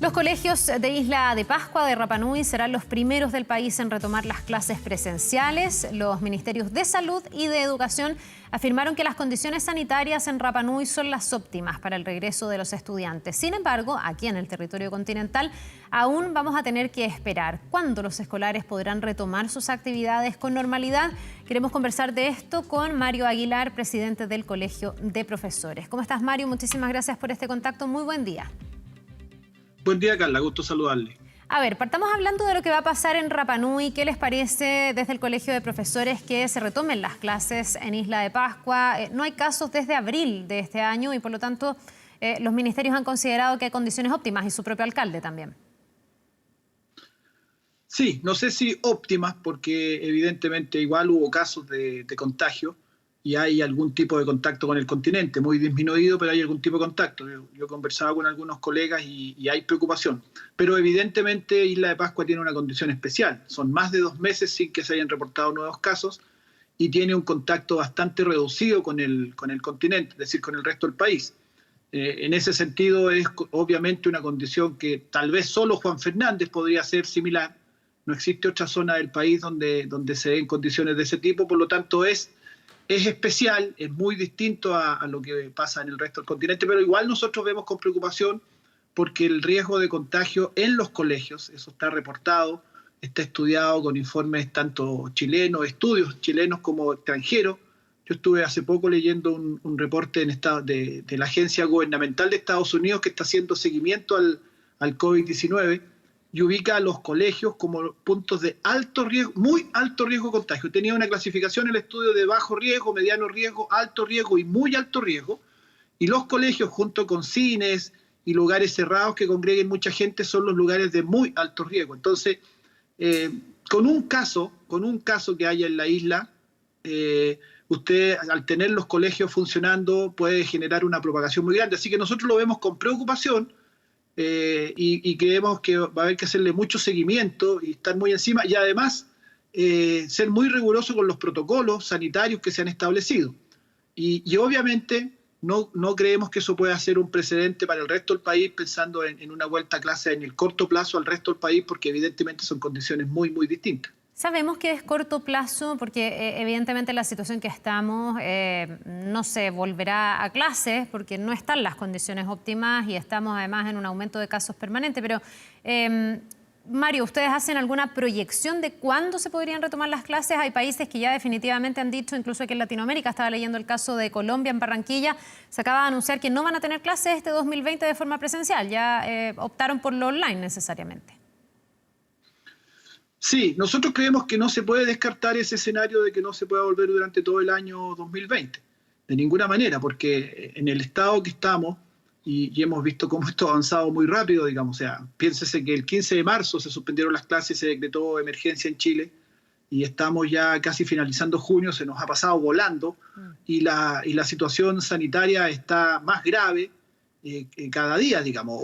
Los colegios de Isla de Pascua de Rapa Nui serán los primeros del país en retomar las clases presenciales. Los ministerios de Salud y de Educación afirmaron que las condiciones sanitarias en Rapa Nui son las óptimas para el regreso de los estudiantes. Sin embargo, aquí en el territorio continental aún vamos a tener que esperar cuándo los escolares podrán retomar sus actividades con normalidad. Queremos conversar de esto con Mario Aguilar, presidente del Colegio de Profesores. ¿Cómo estás, Mario? Muchísimas gracias por este contacto. Muy buen día. Buen día, Carla. Gusto saludarle. A ver, partamos hablando de lo que va a pasar en Rapa Nui. ¿Qué les parece desde el Colegio de Profesores que se retomen las clases en Isla de Pascua? No hay casos desde abril de este año y por lo tanto los ministerios han considerado que hay condiciones óptimas y su propio alcalde también. Sí, no sé si óptimas porque evidentemente igual hubo casos de contagio y hay algún tipo de contacto con el continente, muy disminuido, pero hay algún tipo de contacto. Yo conversaba con algunos colegas y hay preocupación. Pero evidentemente Isla de Pascua tiene una condición especial. Son más de 2 meses sin que se hayan reportado nuevos casos y tiene un contacto bastante reducido con el continente, es decir, con el resto del país. En ese sentido es obviamente una condición que tal vez solo Juan Fernández podría ser similar. No existe otra zona del país donde se den condiciones de ese tipo, por lo tanto es especial, es muy distinto a lo que pasa en el resto del continente, pero igual nosotros vemos con preocupación porque el riesgo de contagio en los colegios, eso está reportado, está estudiado con informes tanto chilenos, estudios chilenos como extranjeros. Yo estuve hace poco leyendo un reporte de la Agencia Gubernamental de Estados Unidos que está haciendo seguimiento al COVID-19 y ubica a los colegios como puntos de alto riesgo, muy alto riesgo de contagio. Tenía una clasificación el estudio de bajo riesgo, mediano riesgo, alto riesgo y muy alto riesgo. Y los colegios, junto con cines y lugares cerrados que congreguen mucha gente, son los lugares de muy alto riesgo. Entonces, con un caso que haya en la isla, usted al tener los colegios funcionando puede generar una propagación muy grande. Así que nosotros lo vemos con preocupación. Y creemos que va a haber que hacerle mucho seguimiento y estar muy encima y además ser muy riguroso con los protocolos sanitarios que se han establecido. Y obviamente no creemos que eso pueda ser un precedente para el resto del país pensando en una vuelta a clase en el corto plazo al resto del país porque evidentemente son condiciones muy, muy distintas. Sabemos que es corto plazo porque evidentemente la situación que estamos no se volverá a clases porque no están las condiciones óptimas y estamos además en un aumento de casos permanente. Pero, Mario, ¿ustedes hacen alguna proyección de cuándo se podrían retomar las clases? Hay países que ya definitivamente han dicho, incluso aquí en Latinoamérica, estaba leyendo el caso de Colombia, en Barranquilla, se acaba de anunciar que no van a tener clases este 2020 de forma presencial, ya optaron por lo online necesariamente. Sí, nosotros creemos que no se puede descartar ese escenario de que no se pueda volver durante todo el año 2020, de ninguna manera, porque en el estado que estamos, y hemos visto cómo esto ha avanzado muy rápido, digamos, o sea, piénsese que el 15 de marzo se suspendieron las clases, se decretó emergencia en Chile, y estamos ya casi finalizando junio, se nos ha pasado volando, y la situación sanitaria está más grave cada día, digamos,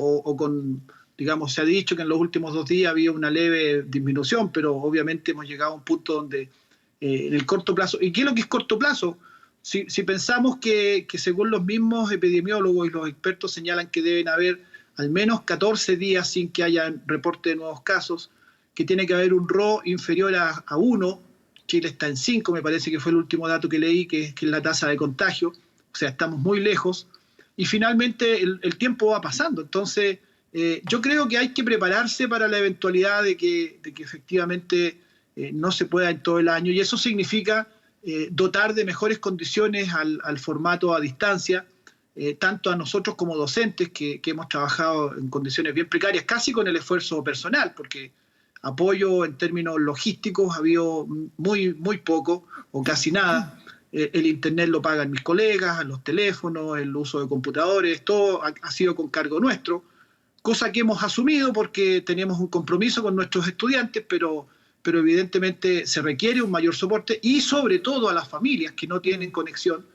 digamos, se ha dicho que en los últimos 2 días había una leve disminución, pero obviamente hemos llegado a un punto donde en el corto plazo, ¿y qué es lo que es corto plazo? Si pensamos que según los mismos epidemiólogos y los expertos señalan que deben haber al menos 14 días sin que haya reporte de nuevos casos, que tiene que haber un RO inferior a 1, Chile está en 5, me parece que fue el último dato que leí, que es la tasa de contagio, o sea, estamos muy lejos, y finalmente el tiempo va pasando, entonces yo creo que hay que prepararse para la eventualidad de que efectivamente no se pueda en todo el año y eso significa dotar de mejores condiciones al formato a distancia, tanto a nosotros como docentes que hemos trabajado en condiciones bien precarias, casi con el esfuerzo personal, porque apoyo en términos logísticos ha habido muy, muy poco o casi nada. El internet lo pagan mis colegas, los teléfonos, el uso de computadores, todo ha sido con cargo nuestro. Cosa que hemos asumido porque tenemos un compromiso con nuestros estudiantes, pero evidentemente se requiere un mayor soporte y sobre todo a las familias que no tienen conexión.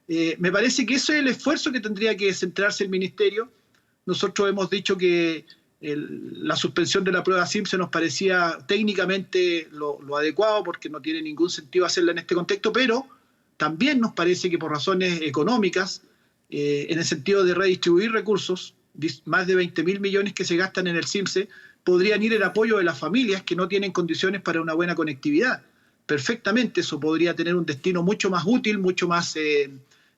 Me parece que ese es el esfuerzo que tendría que centrarse el Ministerio. Nosotros hemos dicho que la suspensión de la prueba SIMSE nos parecía técnicamente lo adecuado porque no tiene ningún sentido hacerla en este contexto, pero también nos parece que por razones económicas, en el sentido de redistribuir recursos, más de 20.000 millones que se gastan en el CIMSE, podrían ir en apoyo de las familias que no tienen condiciones para una buena conectividad. Perfectamente eso podría tener un destino mucho más útil, mucho más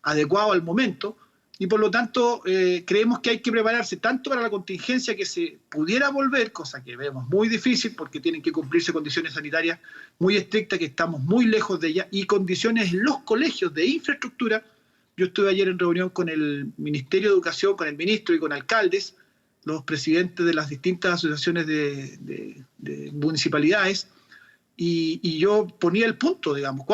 adecuado al momento, y por lo tanto creemos que hay que prepararse tanto para la contingencia que se pudiera volver, cosa que vemos muy difícil porque tienen que cumplirse condiciones sanitarias muy estrictas, que estamos muy lejos de ellas, y condiciones en los colegios de infraestructura. Yo estuve ayer en reunión con el Ministerio de Educación, con el ministro y con alcaldes, los presidentes de las distintas asociaciones de municipalidades, y yo ponía el punto, digamos,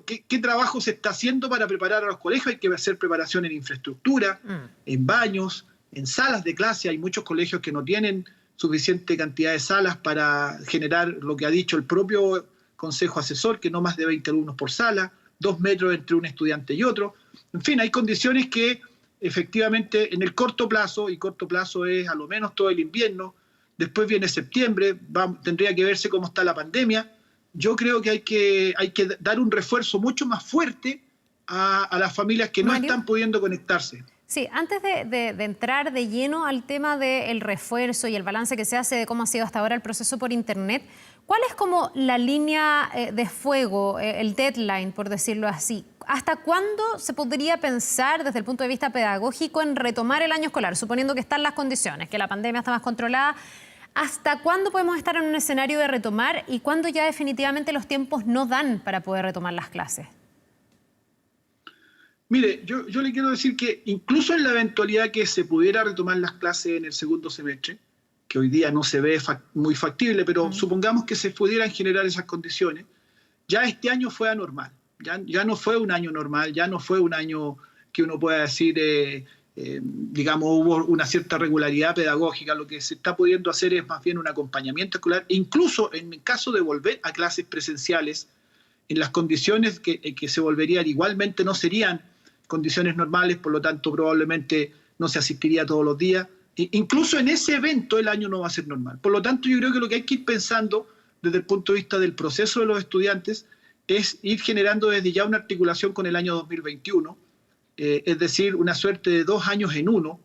qué trabajo se está haciendo para preparar a los colegios. Hay que hacer preparación en infraestructura, en baños, en salas de clase. Hay muchos colegios que no tienen suficiente cantidad de salas para generar lo que ha dicho el propio Consejo Asesor, que no más de 20 alumnos por sala, 2 metros entre un estudiante y otro. En fin, hay condiciones que efectivamente en el corto plazo, y corto plazo es a lo menos todo el invierno, después viene septiembre, tendría que verse cómo está la pandemia. Yo creo que hay que dar un refuerzo mucho más fuerte a las familias que no están pudiendo conectarse. Sí, antes de entrar de lleno al tema del refuerzo y el balance que se hace de cómo ha sido hasta ahora el proceso por Internet, ¿cuál es como la línea de fuego, el deadline, por decirlo así? ¿Hasta cuándo se podría pensar desde el punto de vista pedagógico en retomar el año escolar, suponiendo que están las condiciones, que la pandemia está más controlada? ¿Hasta cuándo podemos estar en un escenario de retomar y cuándo ya definitivamente los tiempos no dan para poder retomar las clases? Mire, yo le quiero decir que incluso en la eventualidad que se pudiera retomar las clases en el segundo semestre, que hoy día no se ve muy factible, pero supongamos que se pudieran generar esas condiciones, ya este año fue anormal, ya no fue un año normal, ya no fue un año que uno pueda decir, digamos, hubo una cierta regularidad pedagógica. Lo que se está pudiendo hacer es más bien un acompañamiento escolar, incluso en el caso de volver a clases presenciales, en las condiciones que se volverían igualmente no serían condiciones normales, por lo tanto probablemente no se asistiría todos los días. Incluso en ese evento el año no va a ser normal. Por lo tanto, yo creo que lo que hay que ir pensando desde el punto de vista del proceso de los estudiantes es ir generando desde ya una articulación con el año 2021, es decir, una suerte de 2 años en uno.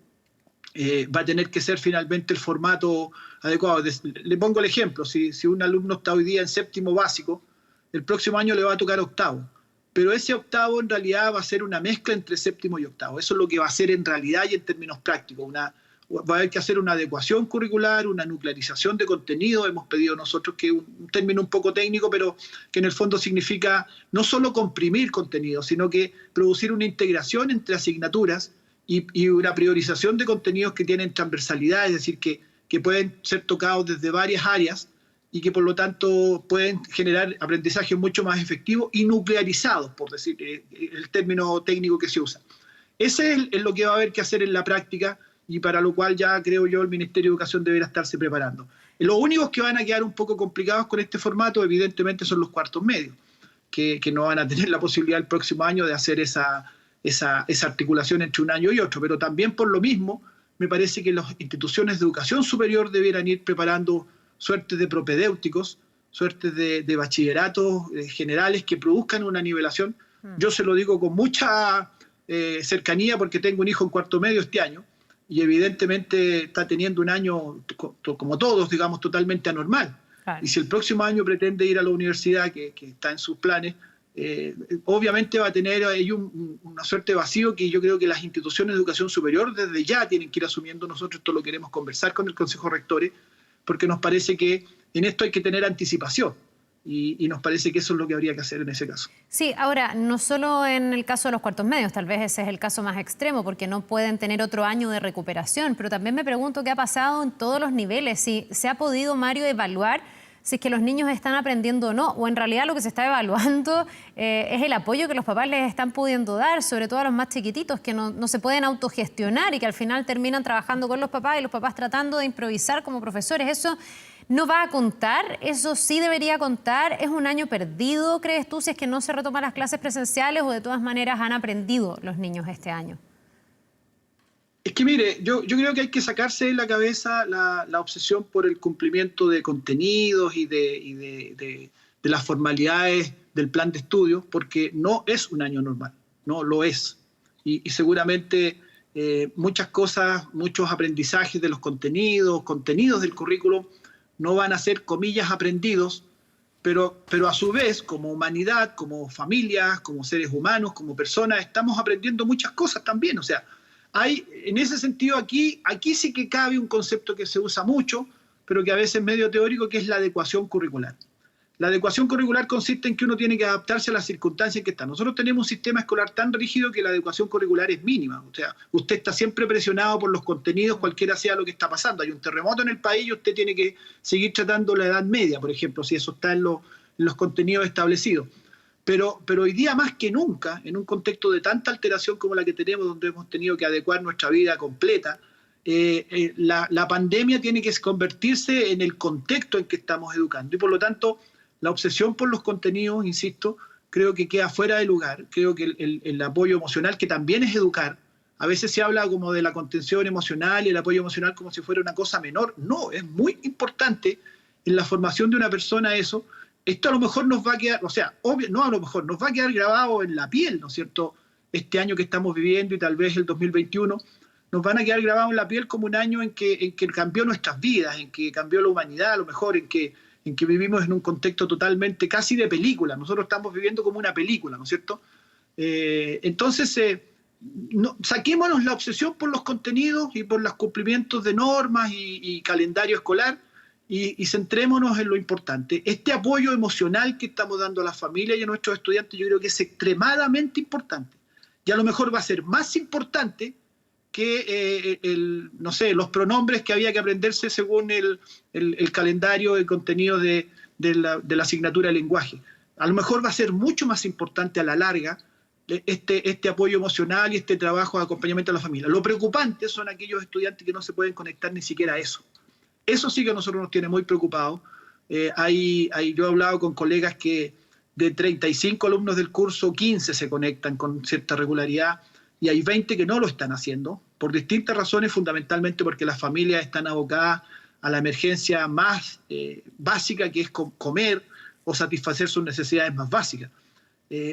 Va a tener que ser finalmente el formato adecuado. Le pongo el ejemplo, si un alumno está hoy día en 7º básico, el próximo año le va a tocar 8º, pero ese 8º en realidad va a ser una mezcla entre 7º y 8º. Eso es lo que va a ser en realidad y en términos prácticos. Va a haber que hacer una adecuación curricular, una nuclearización de contenido. Hemos pedido nosotros que un término un poco técnico, pero que en el fondo significa no solo comprimir contenido, sino que producir una integración entre asignaturas y una priorización de contenidos que tienen transversalidad, es decir, que pueden ser tocados desde varias áreas y que por lo tanto pueden generar aprendizajes mucho más efectivos y nuclearizados, por decir el término técnico que se usa. Ese es lo que va a haber que hacer en la práctica, y para lo cual ya creo yo el Ministerio de Educación deberá estarse preparando. Los únicos que van a quedar un poco complicados con este formato evidentemente son los cuartos medios, que no van a tener la posibilidad el próximo año de hacer esa articulación entre un año y otro, pero también por lo mismo me parece que las instituciones de educación superior debieran ir preparando suertes de propedéuticos, suertes de bachilleratos generales que produzcan una nivelación. Yo se lo digo con mucha cercanía porque tengo un hijo en cuarto medio este año, y evidentemente está teniendo un año, como todos, digamos, totalmente anormal. Claro. Y si el próximo año pretende ir a la universidad, que está en sus planes, obviamente va a tener ahí una suerte de vacío que yo creo que las instituciones de educación superior desde ya tienen que ir asumiendo. Nosotros esto lo queremos conversar con el Consejo Rectores, porque nos parece que en esto hay que tener anticipación. Y nos parece que eso es lo que habría que hacer en ese caso. Sí, ahora, no solo en el caso de los cuartos medios, tal vez ese es el caso más extremo, porque no pueden tener otro año de recuperación, pero también me pregunto qué ha pasado en todos los niveles, si se ha podido, Mario, evaluar si es que los niños están aprendiendo o no, o en realidad lo que se está evaluando es el apoyo que los papás les están pudiendo dar, sobre todo a los más chiquititos, que no se pueden autogestionar y que al final terminan trabajando con los papás y los papás tratando de improvisar como profesores. Eso no va a contar, eso sí debería contar. ¿Es un año perdido, crees tú, si es que no se retoman las clases presenciales, o de todas maneras han aprendido los niños este año? Es que mire, yo creo que hay que sacarse de la cabeza la obsesión por el cumplimiento de contenidos y de las formalidades del plan de estudio, porque no es un año normal, no lo es. Y seguramente muchas cosas, muchos aprendizajes de los contenidos del currículum no van a ser, comillas, aprendidos, pero a su vez, como humanidad, como familias, como seres humanos, como personas, estamos aprendiendo muchas cosas también. O sea, hay, en ese sentido, aquí sí que cabe un concepto que se usa mucho, pero que a veces es medio teórico, que es la adecuación curricular. La adecuación curricular consiste en que uno tiene que adaptarse a las circunstancias en que está. Nosotros tenemos un sistema escolar tan rígido que la adecuación curricular es mínima. O sea, usted está siempre presionado por los contenidos, cualquiera sea lo que está pasando. Hay un terremoto en el país y usted tiene que seguir tratando la Edad Media, por ejemplo, si eso está en los contenidos establecidos. Pero hoy día más que nunca, en un contexto de tanta alteración como la que tenemos, donde hemos tenido que adecuar nuestra vida completa, la pandemia tiene que convertirse en el contexto en que estamos educando. Y por lo tanto, la obsesión por los contenidos, insisto, creo que queda fuera de lugar. Creo que el apoyo emocional, que también es educar, a veces se habla como de la contención emocional y el apoyo emocional como si fuera una cosa menor. No, es muy importante en la formación de una persona eso. Esto a lo mejor nos va a quedar, o sea, no a lo mejor, nos va a quedar grabado en la piel, ¿no es cierto? Este año que estamos viviendo y tal vez el 2021, nos van a quedar grabados en la piel como un año en que cambió nuestras vidas, en que cambió la humanidad, a lo mejor en que vivimos en un contexto totalmente casi de película. Nosotros estamos viviendo como una película, ¿no es cierto? Entonces, saquémonos la obsesión por los contenidos y por los cumplimientos de normas y calendario escolar y centrémonos en lo importante. Este apoyo emocional que estamos dando a las familias y a nuestros estudiantes yo creo que es extremadamente importante. Y a lo mejor va a ser más importante que no sé, los pronombres que había que aprenderse según el calendario de contenido de la asignatura de lenguaje. A lo mejor va a ser mucho más importante a la larga este apoyo emocional y este trabajo de acompañamiento a la familia. Lo preocupante son aquellos estudiantes que no se pueden conectar ni siquiera a eso. Eso sí que a nosotros nos tiene muy preocupados. Yo he hablado con colegas que de 35 alumnos del curso, 15 se conectan con cierta regularidad, y hay 20 que no lo están haciendo, por distintas razones, fundamentalmente porque las familias están abocadas a la emergencia más básica, que es comer o satisfacer sus necesidades más básicas.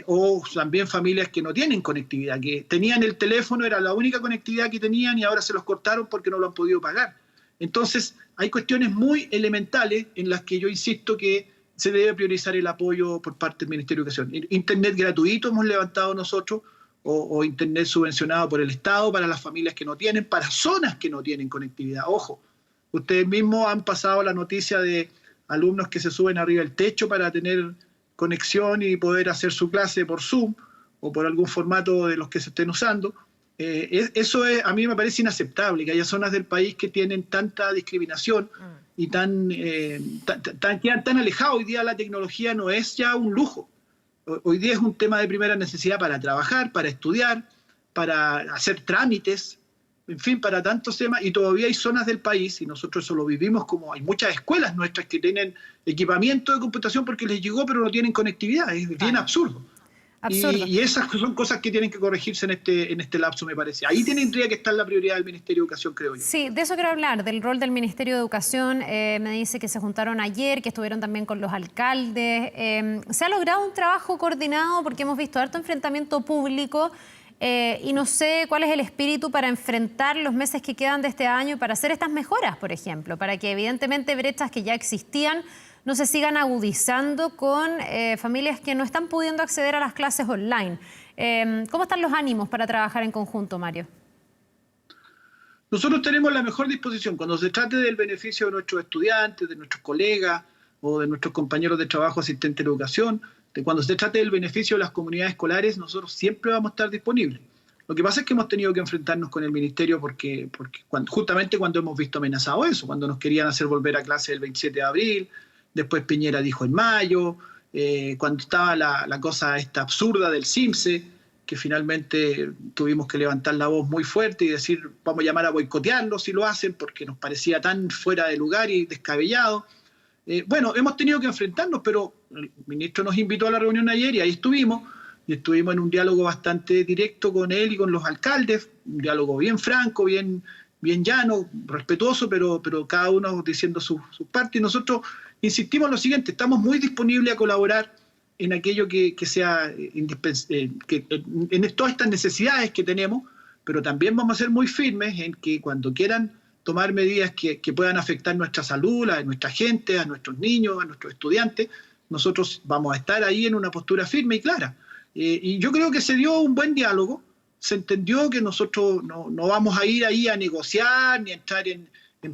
O también familias que no tienen conectividad, que tenían el teléfono, era la única conectividad que tenían y ahora se los cortaron porque no lo han podido pagar. Entonces, hay cuestiones muy elementales en las que yo insisto que se debe priorizar el apoyo por parte del Ministerio de Educación. Internet gratuito hemos levantado nosotros, o internet subvencionado por el Estado para las familias que no tienen, para zonas que no tienen conectividad. Ojo, ustedes mismos han pasado la noticia de alumnos que se suben arriba del techo para tener conexión y poder hacer su clase por Zoom o por algún formato de los que se estén usando. Eso a mí me parece inaceptable, que haya zonas del país que tienen tanta discriminación y quedan tan alejados. Hoy día la tecnología no es ya un lujo. Hoy día es un tema de primera necesidad para trabajar, para estudiar, para hacer trámites, en fin, para tantos temas. Y todavía hay zonas del país, y nosotros eso lo vivimos, como hay muchas escuelas nuestras que tienen equipamiento de computación porque les llegó, pero no tienen conectividad. Es bien absurdo. Y esas son cosas que tienen que corregirse en este lapso, me parece. Ahí tendría que estar la prioridad del Ministerio de Educación, creo yo. Sí, de eso quiero hablar, del rol del Ministerio de Educación. Me dice que se juntaron ayer, que estuvieron también con los alcaldes. ¿Se ha logrado un trabajo coordinado? Porque hemos visto harto enfrentamiento público y no sé cuál es el espíritu para enfrentar los meses que quedan de este año y para hacer estas mejoras, por ejemplo, para que evidentemente brechas que ya existían no se sigan agudizando con familias que no están pudiendo acceder a las clases online. ¿Cómo están los ánimos para trabajar en conjunto, Mario? Nosotros tenemos la mejor disposición. Cuando se trate del beneficio de nuestros estudiantes, de nuestros colegas o de nuestros compañeros de trabajo asistentes de educación, cuando se trate del beneficio de las comunidades escolares, nosotros siempre vamos a estar disponibles. Lo que pasa es que hemos tenido que enfrentarnos con el Ministerio porque justamente cuando hemos visto amenazado eso, cuando nos querían hacer volver a clase el 27 de abril, después Piñera dijo en mayo, cuando estaba la cosa esta absurda del CIMSE, que finalmente tuvimos que levantar la voz muy fuerte y decir, vamos a llamar a boicotearlo si lo hacen, porque nos parecía tan fuera de lugar y descabellado. Bueno, hemos tenido que enfrentarnos, pero el ministro nos invitó a la reunión ayer y ahí estuvimos, y estuvimos en un diálogo bastante directo con él y con los alcaldes, un diálogo bien franco, bien llano, respetuoso, pero cada uno diciendo su parte. Y nosotros insistimos en lo siguiente: estamos muy disponibles a colaborar en aquello que sea indispensable, en todas estas necesidades que tenemos, pero también vamos a ser muy firmes en que cuando quieran tomar medidas que puedan afectar nuestra salud, la de nuestra gente, a nuestros niños, a nuestros estudiantes, nosotros vamos a estar ahí en una postura firme y clara. Y yo creo que se dio un buen diálogo, se entendió que nosotros no vamos a ir ahí a negociar ni a entrar en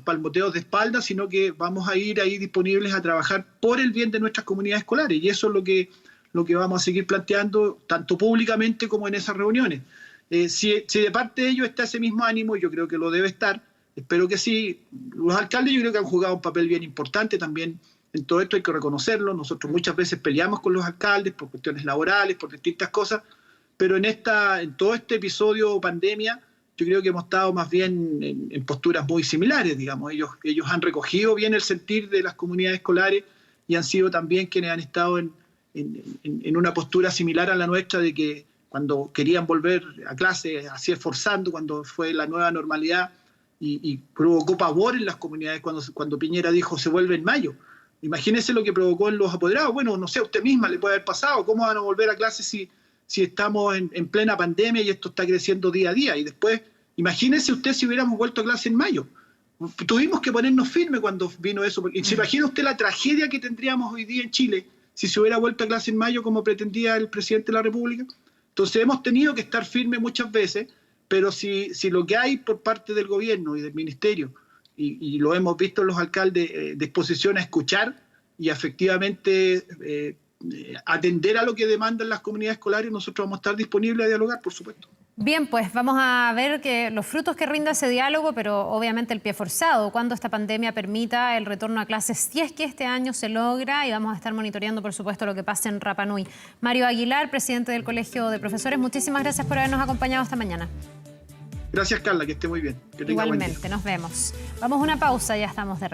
palmoteos de espalda, sino que vamos a ir ahí disponibles a trabajar por el bien de nuestras comunidades escolares, y eso es lo que vamos a seguir planteando, tanto públicamente como en esas reuniones. Si de parte de ellos está ese mismo ánimo, yo creo que lo debe estar, espero que sí. Los alcaldes yo creo que han jugado un papel bien importante también en todo esto, hay que reconocerlo. Nosotros muchas veces peleamos con los alcaldes por cuestiones laborales, por distintas cosas, pero en todo este episodio pandemia, yo creo que hemos estado más bien en posturas muy similares, digamos. Ellos han recogido bien el sentir de las comunidades escolares y han sido también quienes han estado en una postura similar a la nuestra, de que cuando querían volver a clase, así esforzando, cuando fue la nueva normalidad, y provocó pavor en las comunidades cuando Piñera dijo se vuelve en mayo. Imagínese lo que provocó en los apoderados. Bueno, no sé, a usted misma le puede haber pasado. ¿Cómo van a volver a clase si estamos en plena pandemia y esto está creciendo día a día? Y después, imagínese usted si hubiéramos vuelto a clase en mayo. Tuvimos que ponernos firmes cuando vino eso. ¿Se imagina usted la tragedia que tendríamos hoy día en Chile si se hubiera vuelto a clase en mayo como pretendía el presidente de la República? Entonces hemos tenido que estar firmes muchas veces, pero si lo que hay por parte del gobierno y del ministerio, y lo hemos visto en los alcaldes, disposición a escuchar y efectivamente atender a lo que demandan las comunidades escolares, nosotros vamos a estar disponibles a dialogar, por supuesto. Bien, pues vamos a ver los frutos que rinda ese diálogo, pero obviamente el pie forzado, cuando esta pandemia permita el retorno a clases, si es que este año se logra, y vamos a estar monitoreando, por supuesto, lo que pase en Rapa Nui. Mario Aguilar, presidente del Colegio de Profesores, muchísimas gracias por habernos acompañado esta mañana. Gracias, Carla, que esté muy bien. Igualmente, nos vemos. Vamos a una pausa, ya estamos de regreso.